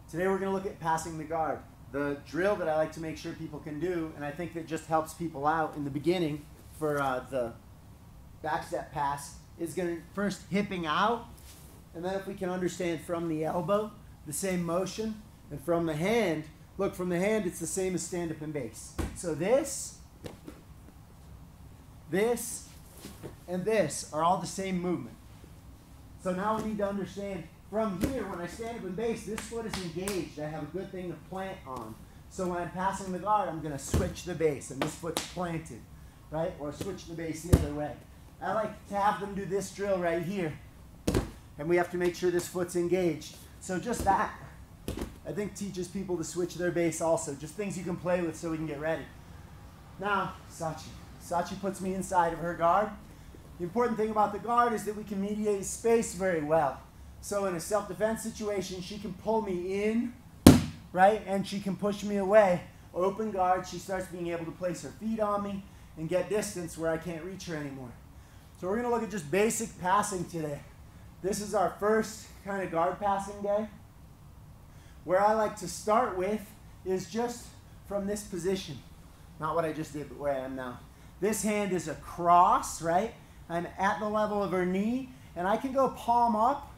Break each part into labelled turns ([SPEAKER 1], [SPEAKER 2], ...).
[SPEAKER 1] Today we're going to look at passing the guard. The drill that I like to make sure people can do, and I think that just helps people out in the beginning for the back step pass, is going to first hipping out, and then if we can understand from the elbow, the same motion, and from the hand, look, from the hand it's the same as stand-up and base. So this, and this are all the same movement. So now we need to understand from here, when I stand up and base, this foot is engaged. I have a good thing to plant on. So when I'm passing the guard, I'm going to switch the base, and this foot's planted, right? Or switch the base the other way. I like to have them do this drill right here, and we have to make sure this foot's engaged. So just that, I think, teaches people to switch their base also. Just things you can play with so we can get ready. Now, Sachi. Sachi puts me inside of her guard. The important thing about the guard is that we can mediate space very well. So in a self-defense situation, she can pull me in, right? And she can push me away. Open guard, she starts being able to place her feet on me and get distance where I can't reach her anymore. So we're going to look at just basic passing today. This is our first kind of guard passing day. Where I like to start with is just from this position. Not what I just did, but where I am now. This hand is a cross, right? I'm at the level of her knee, and I can go palm up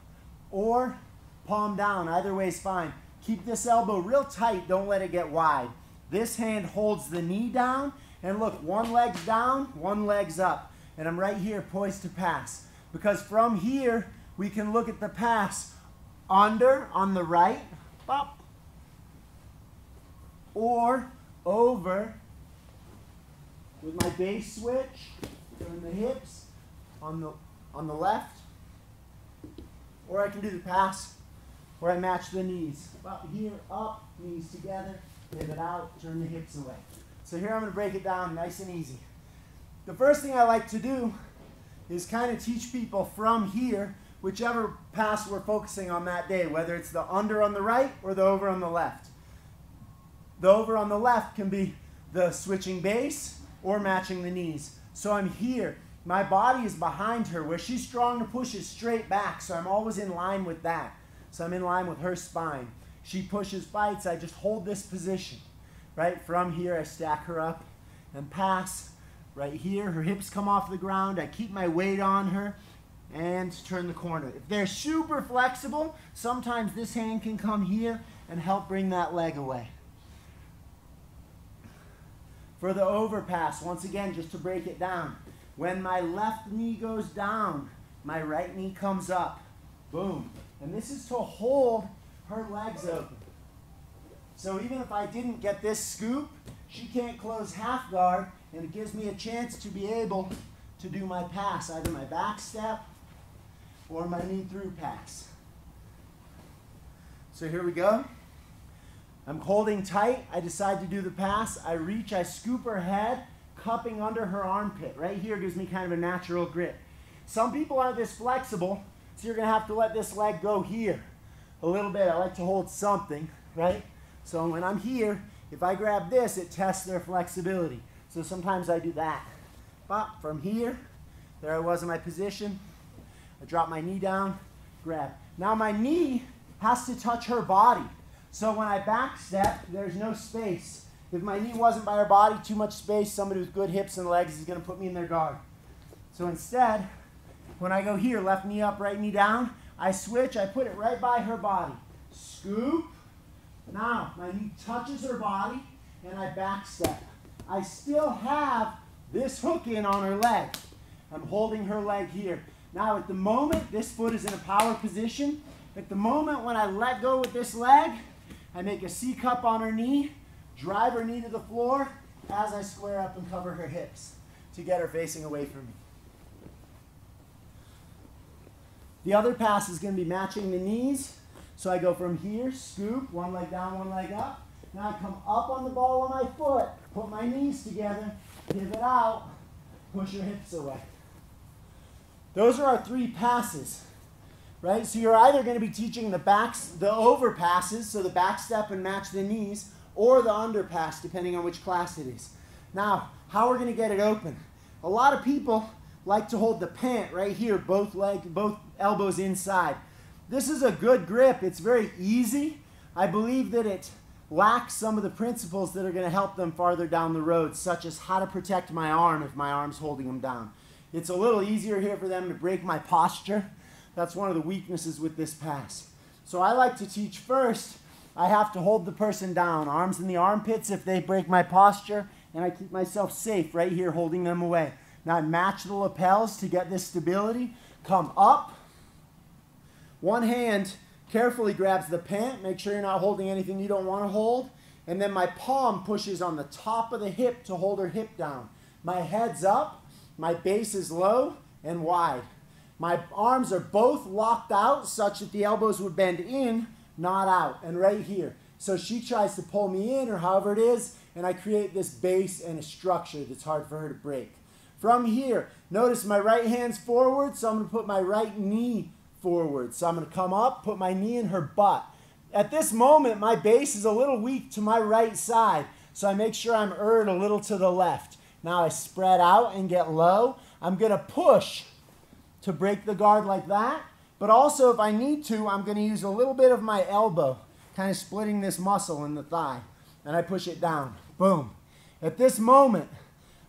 [SPEAKER 1] or palm down. Either way is fine. Keep this elbow real tight. Don't let it get wide. This hand holds the knee down, and look, one leg's down, one leg's up. And I'm right here poised to pass. Because from here, we can look at the pass under on the right, up, or over with my base switch, turn the hips on the left, or I can do the pass where I match the knees. Up here, up, knees together, pivot out, turn the hips away. So here I'm going to break it down nice and easy. The first thing I like to do is kind of teach people from here, whichever pass we're focusing on that day, whether it's the under on the right or the over on the left. The over on the left can be the switching base or matching the knees. So I'm here. My body is behind her. Where she's strong to push is straight back, so I'm always in line with that. So I'm in line with her spine. She pushes, bites, I just hold this position. Right? From here, I stack her up and pass. Right here, her hips come off the ground. I keep my weight on her and turn the corner. If they're super flexible, sometimes this hand can come here and help bring that leg away. For the overpass, once again, just to break it down, when my left knee goes down, my right knee comes up. Boom. And this is to hold her legs open. So even if I didn't get this scoop, she can't close half guard, and it gives me a chance to be able to do my pass, either my back step or my knee through pass. So here we go. I'm holding tight. I decide to do the pass. I reach, I scoop her head, cupping under her armpit. Right here gives me kind of a natural grip. Some people aren't this flexible, so you're going to have to let this leg go here a little bit. I like to hold something, right? So when I'm here, if I grab this, it tests their flexibility. So sometimes I do that. But from here, there I was in my position. I drop my knee down, grab. Now my knee has to touch her body. So when I back step, there's no space. If my knee wasn't by her body, too much space, somebody with good hips and legs is going to put me in their guard. So instead, when I go here, left knee up, right knee down, I switch, I put it right by her body. Scoop. Now, my knee touches her body, and I back step. I still have this hook in on her leg. I'm holding her leg here. Now, at the moment, this foot is in a power position. At the moment when I let go with this leg, I make a C cup on her knee, drive her knee to the floor as I square up and cover her hips to get her facing away from me. The other pass is going to be matching the knees. So I go from here, scoop, one leg down, one leg up. Now I come up on the ball of my foot, put my knees together, pivot out, push your hips away. Those are our three passes, right? So you're either going to be teaching the over passes, so the back step and match the knees, or the under pass, depending on which class it is. Now, how we're going to get it open. A lot of people like to hold the pant right here, both elbows inside. This is a good grip. It's very easy. I believe that it lacks some of the principles that are going to help them farther down the road, such as how to protect my arm if my arm's holding them down. It's a little easier here for them to break my posture. That's one of the weaknesses with this pass. So I like to teach first, I have to hold the person down, arms in the armpits if they break my posture, and I keep myself safe right here holding them away. Now I match the lapels to get this stability, come up, one hand carefully grabs the pant, make sure you're not holding anything you don't want to hold, and then my palm pushes on the top of the hip to hold her hip down. My head's up, my base is low and wide. My arms are both locked out such that the elbows would bend in, not out, and right here. So she tries to pull me in or however it is, and I create this base and a structure that's hard for her to break. From here, notice my right hand's forward, so I'm going to put my right knee forward. So I'm going to come up, put my knee in her butt. At this moment, my base is a little weak to my right side, so I make sure I'm a little to the left. Now I spread out and get low. I'm going to push to break the guard like that, but also if I need to, I'm going to use a little bit of my elbow, kind of splitting this muscle in the thigh, and I push it down. Boom. At this moment,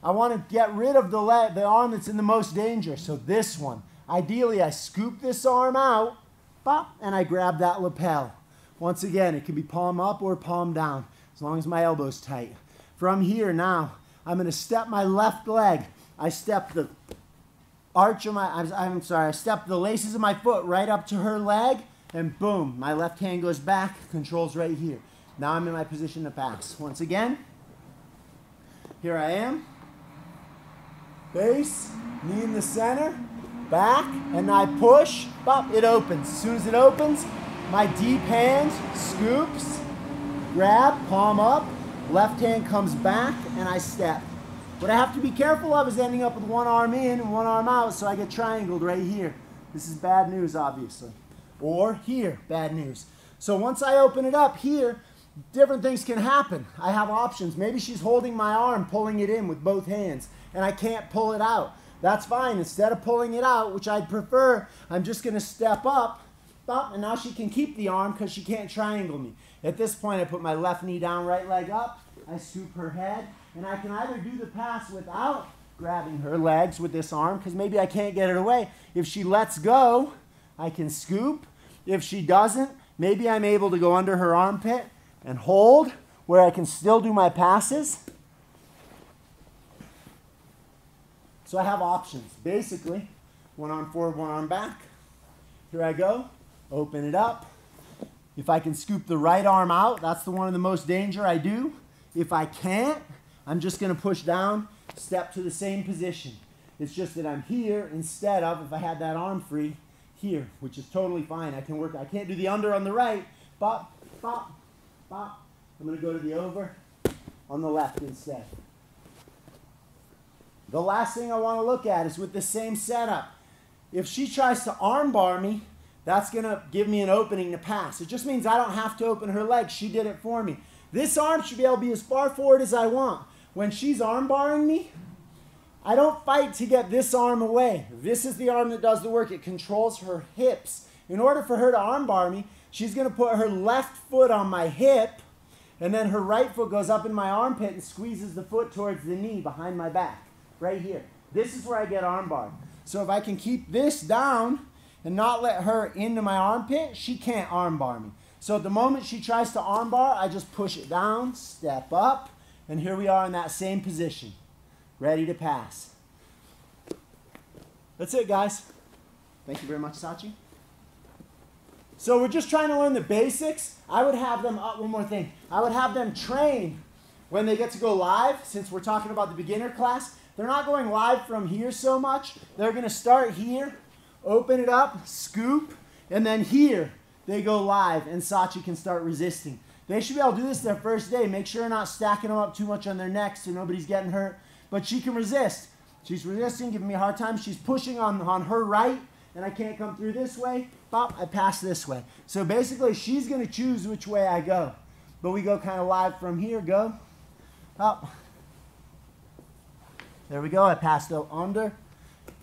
[SPEAKER 1] I want to get rid of the arm that's in the most danger, so this one. Ideally, I scoop this arm out, pop, and I grab that lapel. Once again, it can be palm up or palm down, as long as my elbow's tight. From here now, I'm going to step my left leg. I step the arch of my, I step the laces of my foot right up to her leg, and boom, my left hand goes back, controls right here. Now I'm in my position to pass. Once again, here I am. Base, knee in the center, back, and I push, pop, it opens. As soon as it opens, my deep hand scoops, grab, palm up, left hand comes back, and I step. What I have to be careful of is ending up with one arm in and one arm out, so I get triangled right here. This is bad news, obviously. Or here, bad news. So once I open it up here, different things can happen. I have options. Maybe she's holding my arm, pulling it in with both hands, and I can't pull it out. That's fine. Instead of pulling it out, which I'd prefer, I'm just going to step up, and now she can keep the arm because she can't triangle me. At this point, I put my left knee down, right leg up, I scoop her head, and I can either do the pass without grabbing her legs with this arm, because maybe I can't get it away. If she lets go, I can scoop. If she doesn't, maybe I'm able to go under her armpit and hold, where I can still do my passes. So I have options. Basically, one arm forward, one arm back. Here I go. Open it up. If I can scoop the right arm out, that's the one of the most danger I do. If I can't, I'm just going to push down, step to the same position. It's just that I'm here instead of, if I had that arm free, here, which is totally fine. I can work. I can't do the under on the right. Bop, bop, bop. I'm going to go to the over on the left instead. The last thing I want to look at is with the same setup. If she tries to arm bar me, that's going to give me an opening to pass. It just means I don't have to open her legs. She did it for me. This arm should be able to be as far forward as I want. When she's arm barring me, I don't fight to get this arm away. This is the arm that does the work. It controls her hips. In order for her to arm bar me, she's going to put her left foot on my hip, and then her right foot goes up in my armpit and squeezes the foot towards the knee behind my back. Right here. This is where I get arm barred. So if I can keep this down and not let her into my armpit, she can't arm bar me. So at the moment she tries to arm bar, I just push it down, step up, and here we are in that same position, ready to pass. That's it, guys. Thank you very much, Sachi. So we're just trying to learn the basics. I would have them, one more thing. I would have them train when they get to go live, since we're talking about the beginner class. They're not going live from here so much. They're going to start here, open it up, scoop, and then here they go live, and Sachi can start resisting. They should be able to do this their first day. Make sure you're not stacking them up too much on their necks so nobody's getting hurt. But she can resist. She's resisting, giving me a hard time. She's pushing on her right, and I can't come through this way. Pop, I pass this way. So basically, she's going to choose which way I go. But we go kind of live from here. Go. Up. There we go. I passed out under.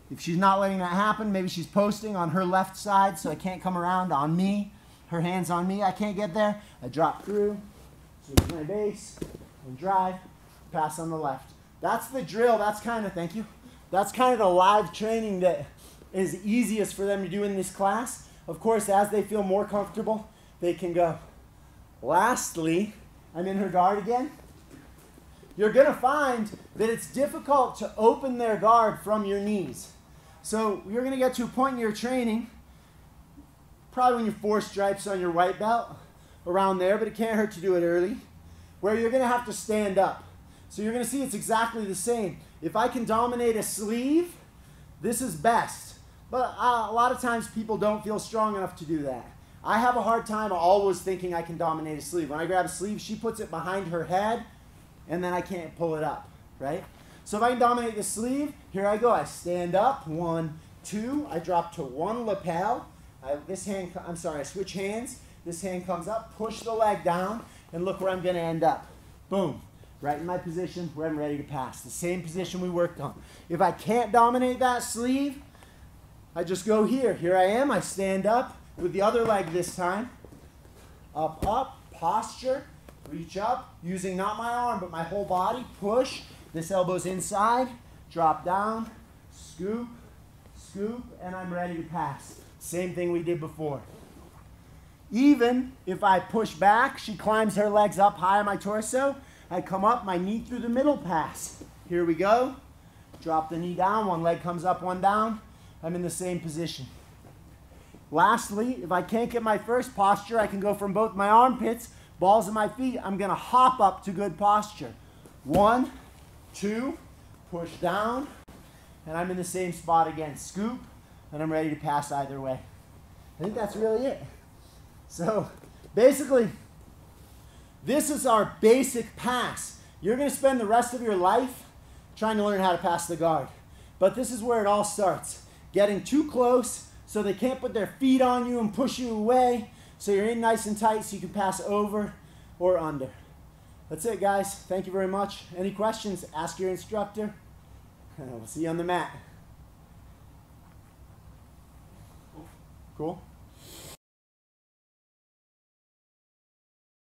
[SPEAKER 1] If she's not letting that happen, maybe she's posting on her left side, so I can't come around on me. her hand's on me, I can't get there, I drop through, switch my base, and drive, pass on the left. That's the drill. That's kind of, thank you, that's kind of the live training that is easiest for them to do in this class. Of course, as they feel more comfortable, they can go. Lastly, I'm in her guard again. You're going to find that it's difficult to open their guard from your knees. So you're going to get to a point in your training, probably when you're 4 stripes on your white belt, around there, but it can't hurt to do it early, where you're going to have to stand up. So you're going to see it's exactly the same. If I can dominate a sleeve, this is best. But a lot of times people don't feel strong enough to do that. I have a hard time always thinking I can dominate a sleeve. When I grab a sleeve, she puts it behind her head, and then I can't pull it up, right? So if I can dominate the sleeve, here I go. I stand up, 1, 2. I drop to 1 lapel. I switch hands. This hand comes up, push the leg down, and look where I'm going to end up. Boom. Right in my position where I'm ready to pass. The same position we worked on. If I can't dominate that sleeve, I just go here. Here I am. I stand up with the other leg this time. Up, up, posture, reach up, using not my arm, but my whole body. Push. This elbow's inside. Drop down. Scoop, scoop, and I'm ready to pass. Same thing we did before. Even if I push back, she climbs her legs up high on my torso. I come up, my knee through the middle pass. Here we go. Drop the knee down, 1 leg comes up, 1 down. I'm in the same position. Lastly, if I can't get my first posture, I can go from both my armpits, balls of my feet. I'm going to hop up to good posture. 1, 2, push down, and I'm in the same spot again. Scoop, and I'm ready to pass either way. I think that's really it. So basically, this is our basic pass. You're going to spend the rest of your life trying to learn how to pass the guard. But this is where it all starts. Getting too close so they can't put their feet on you and push you away. So you're in nice and tight so you can pass over or under. That's it, guys. Thank you very much. Any questions, ask your instructor. We'll see you on the mat. Cool?